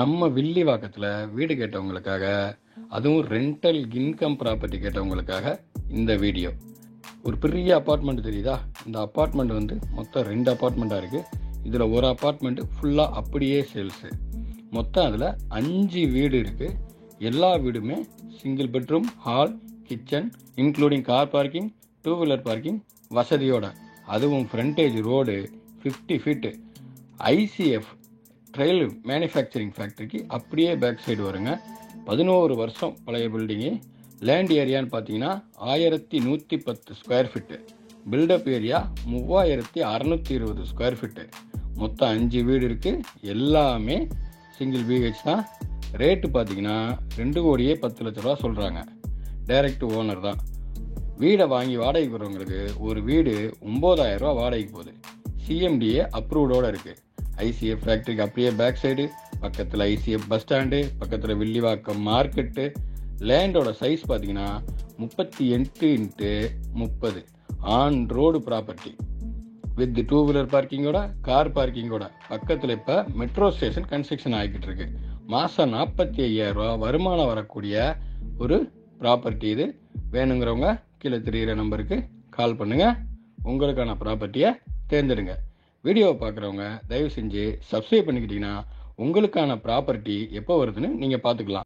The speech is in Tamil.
நம்ம வில்லிவாக்கத்தில் வீடு கேட்டவங்களுக்காக, அதுவும் ரெண்டல் இன்கம் ப்ராப்பர்ட்டி கேட்டவங்களுக்காக இந்த வீடியோ. ஒரு பெரிய அப்பார்ட்மெண்ட் தெரியுதா? இந்த அப்பார்ட்மெண்ட் மொத்தம் 2 அப்பார்ட்மெண்ட்டாக இருக்குது. இதில் ஒரு அப்பார்ட்மெண்ட்டு ஃபுல்லாக அப்படியே சேல்ஸு. மொத்தம் அதில் 5 வீடு இருக்குது. எல்லா வீடுமே single bedroom, hall, kitchen, including car parking, 2 wheeler parking வசதியோட. அதுவும் frontage road 50 feet. ICF train manufacturing ஃபேக்ட்ரிக்கு அப்படியே பேக் சைடு வருங்க. 11 வருஷம் பழைய பில்டிங்கு. லேண்ட் ஏரியான்னு பார்த்தீங்கன்னா 1110 square feet. Build up area 3620 square feet. மொத்தம் 5 வீடு இருக்குது. எல்லாமே சிங்கிள் பிஹெச் தான். ரேட்டு பார்த்தீங்கன்னா 2,10,00,000 சொல்கிறாங்க. டைரக்ட் ஓனர் தான். வீடை வாங்கி வாடகைக்கு போகிறவங்களுக்கு ஒரு வீடு 9,000 வாடகைக்கு போகுது. சிஎம்டிஏ அப்ரூவ்டோடு இருக்குது. ஐசிஎஃப் ஃபேக்ட்ரிக்கு அப்படியே பேக் சைடு, பக்கத்தில் ஐசிஎஃப் பஸ் ஸ்டாண்டு, பக்கத்தில் வில்லிவாக்கம் மார்க்கெட்டு. லேண்டோட சைஸ் பார்த்தீங்கன்னா 38x30 on road property with 2 wheeler பார்க்கிங்கோட, கார் பார்க்கிங்கோட. பக்கத்தில் இப்போ மெட்ரோ ஸ்டேஷன் கன்ஸ்ட்ரக்ஷன் ஆகிக்கிட்டு இருக்கு. மாதம் 45,000 வருமானம் வரக்கூடிய ஒரு ப்ராப்பர்ட்டி இது. வேணுங்கிறவங்க கீழே தெரிகிற நம்பருக்கு கால் பண்ணுங்கள். உங்களுக்கான ப்ராப்பர்ட்டியை தேர்ந்தெடுங்க. வீடியோவை பார்க்குறவங்க தயவு செஞ்சு சப்ஸ்கிரைப் பண்ணிக்கிட்டீங்கன்னா உங்களுக்கான ப்ராப்பர்ட்டி எப்போ வருதுன்னு நீங்கள் பார்த்துக்கலாம்.